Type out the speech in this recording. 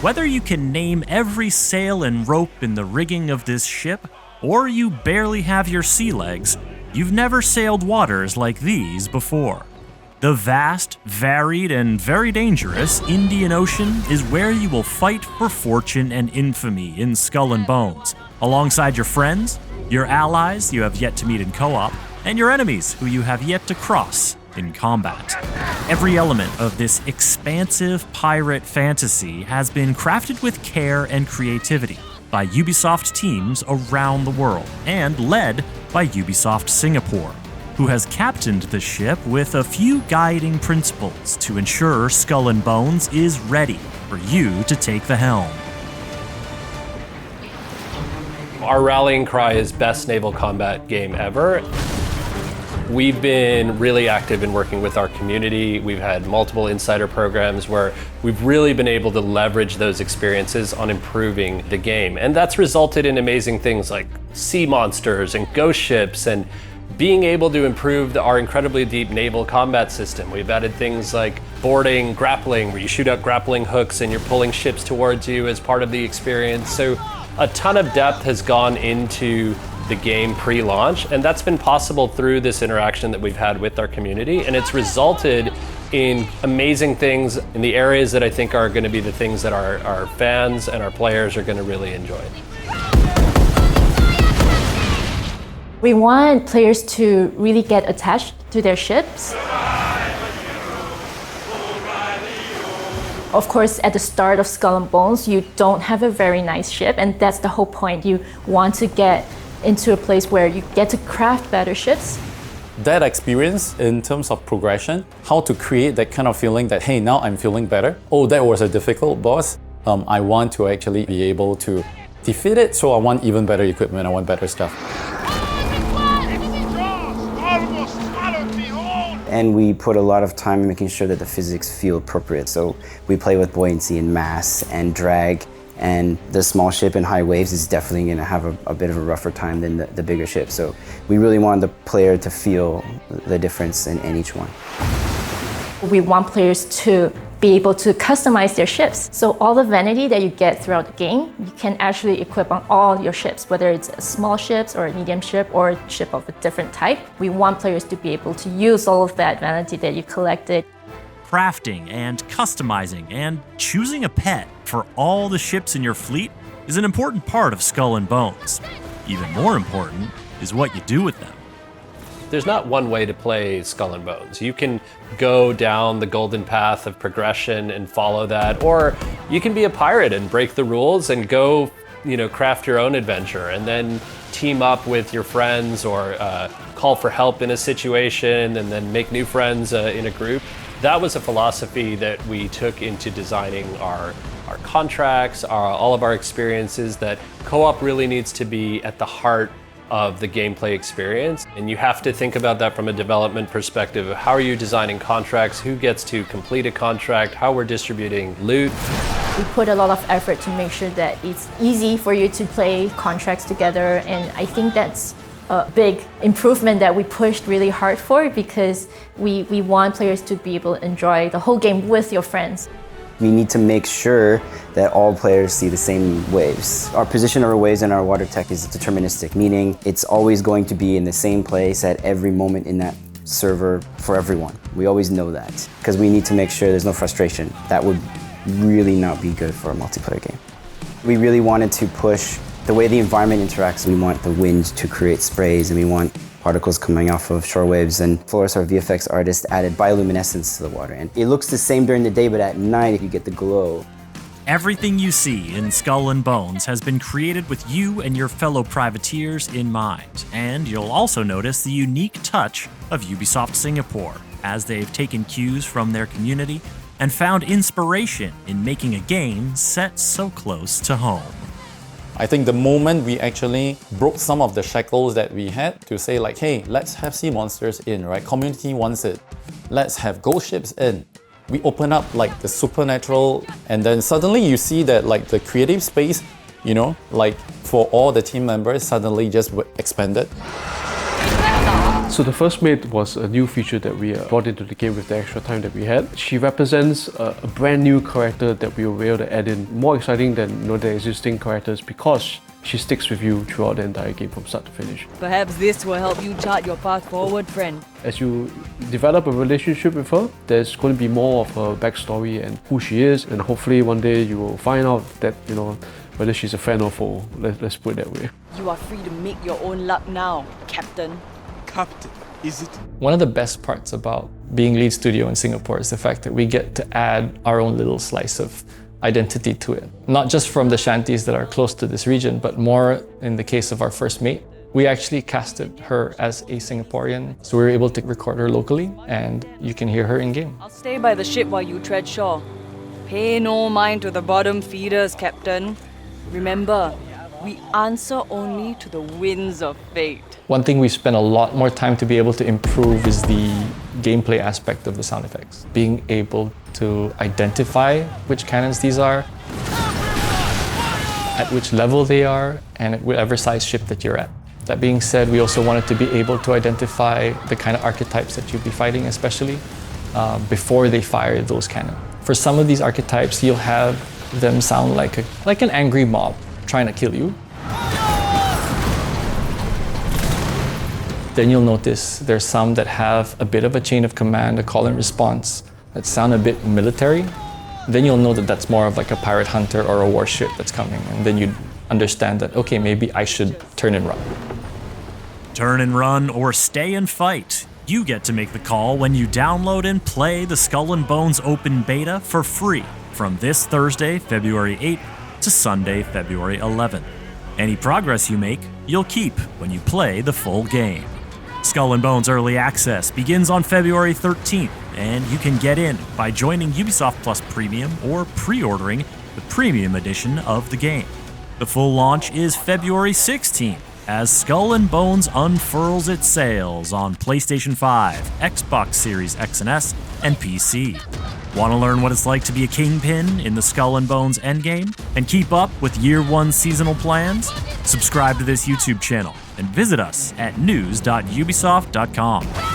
Whether you can name every sail and rope in the rigging of this ship, or you barely have your sea legs, you've never sailed waters like these before. The vast, varied, and very dangerous Indian Ocean is where you will fight for fortune and infamy in Skull and Bones, alongside your friends, your allies you have yet to meet in co-op, and your enemies who you have yet to cross in combat. Every element of this expansive pirate fantasy has been crafted with care and creativity by Ubisoft teams around the world, and led by Ubisoft Singapore, who has captained the ship with a few guiding principles to ensure Skull and Bones is ready for you to take the helm. Our rallying cry is best naval combat game ever. We've been really active in working with our community. We've had multiple insider programs where we've really been able to leverage those experiences on improving the game. And that's resulted in amazing things like sea monsters and ghost ships, and being able to improve our incredibly deep naval combat system. We've added things like boarding, grappling, where you shoot out grappling hooks and you're pulling ships towards you as part of the experience. So a ton of depth has gone into the game pre-launch, and that's been possible through this interaction that we've had with our community, and it's resulted in amazing things in the areas that I think are going to be the things that our fans and our players are going to really enjoy. We want players to really get attached to their ships. Of course, at the start of Skull and Bones, you don't have a very nice ship, and that's the whole point. You want to get into a place where you get to craft better ships. That experience in terms of progression, how to create that kind of feeling that, hey, now I'm feeling better. Oh, that was a difficult boss. I want to actually be able to defeat it, so I want even better equipment, I want better stuff. And we put a lot of time in making sure that the physics feel appropriate. So we play with buoyancy and mass and drag, and the small ship in high waves is definitely going to have a bit of a rougher time than the bigger ship. So we really want the player to feel the difference in each one. We want players to be able to customize their ships. So all the vanity that you get throughout the game, you can actually equip on all your ships, whether it's a small ships or a medium ship or a ship of a different type. We want players to be able to use all of that vanity that you collected. Crafting and customizing and choosing a pet for all the ships in your fleet is an important part of Skull and Bones. Even more important is what you do with them. There's not one way to play Skull and Bones. You can go down the golden path of progression and follow that, or you can be a pirate and break the rules and go, craft your own adventure and then team up with your friends, or call for help in a situation and then make new friends in a group. That was a philosophy that we took into designing our contracts, all of our experiences, that co-op really needs to be at the heart of the gameplay experience. And you have to think about that from a development perspective of how are you designing contracts, who gets to complete a contract, how we're distributing loot. We put a lot of effort to make sure that it's easy for you to play contracts together, and I think that's a big improvement that we pushed really hard for, because we want players to be able to enjoy the whole game with your friends. We need to make sure that all players see the same waves. Our position of our waves in our water tech is deterministic, meaning it's always going to be in the same place at every moment in that server for everyone. We always know that, because we need to make sure there's no frustration. That would really not be good for a multiplayer game. We really wanted to push the way the environment interacts. We want the wind to create sprays, and we want particles coming off of shore waves, and Flores, our VFX artist, added bioluminescence to the water. And it looks the same during the day, but at night you get the glow. Everything you see in Skull and Bones has been created with you and your fellow privateers in mind, and you'll also notice the unique touch of Ubisoft Singapore, as they've taken cues from their community and found inspiration in making a game set so close to home. I think the moment we actually broke some of the shackles that we had to say like, hey, let's have sea monsters in, right? Community wants it. Let's have ghost ships in. We open up like the supernatural, and then suddenly you see that like the creative space, like for all the team members suddenly just expanded. So the first mate was a new feature that we brought into the game with the extra time that we had. She represents a brand new character that we were able to add in, more exciting than the existing characters because she sticks with you throughout the entire game from start to finish. Perhaps this will help you chart your path forward, friend. As you develop a relationship with her, there's going to be more of her backstory and who she is, and hopefully one day you will find out that, whether she's a friend or foe. Let's put it that way. You are free to make your own luck now, Captain. Captain, is it? One of the best parts about being lead studio in Singapore is the fact that we get to add our own little slice of identity to it. Not just from the shanties that are close to this region, but more in the case of our first mate. We actually casted her as a Singaporean, so we were able to record her locally, and you can hear her in-game. I'll stay by the ship while you tread shore. Pay no mind to the bottom feeders, Captain. Remember, we answer only to the winds of fate. One thing we spent a lot more time to be able to improve is the gameplay aspect of the sound effects. Being able to identify which cannons these are, at which level they are, and at whatever size ship that you're at. That being said, we also wanted to be able to identify the kind of archetypes that you'll be fighting, especially before they fire those cannons. For some of these archetypes, you'll have them sound like an angry mob trying to kill you. Then you'll notice there's some that have a bit of a chain of command, a call and response, that sound a bit military. Then you'll know that that's more of like a pirate hunter or a warship that's coming. And then you understand that, okay, maybe I should turn and run. Turn and run or stay and fight. You get to make the call when you download and play the Skull and Bones Open Beta for free from this Thursday, February 8th to Sunday, February 11th. Any progress you make, you'll keep when you play the full game. Skull and Bones Early Access begins on February 13th, and you can get in by joining Ubisoft Plus Premium or pre-ordering the Premium edition of the game. The full launch is February 16th, as Skull and Bones unfurls its sails on PlayStation 5, Xbox Series X and S, and PC. Want to learn what it's like to be a kingpin in the Skull and Bones endgame and keep up with Year 1 seasonal plans? Subscribe to this YouTube channel and visit us at news.ubisoft.com.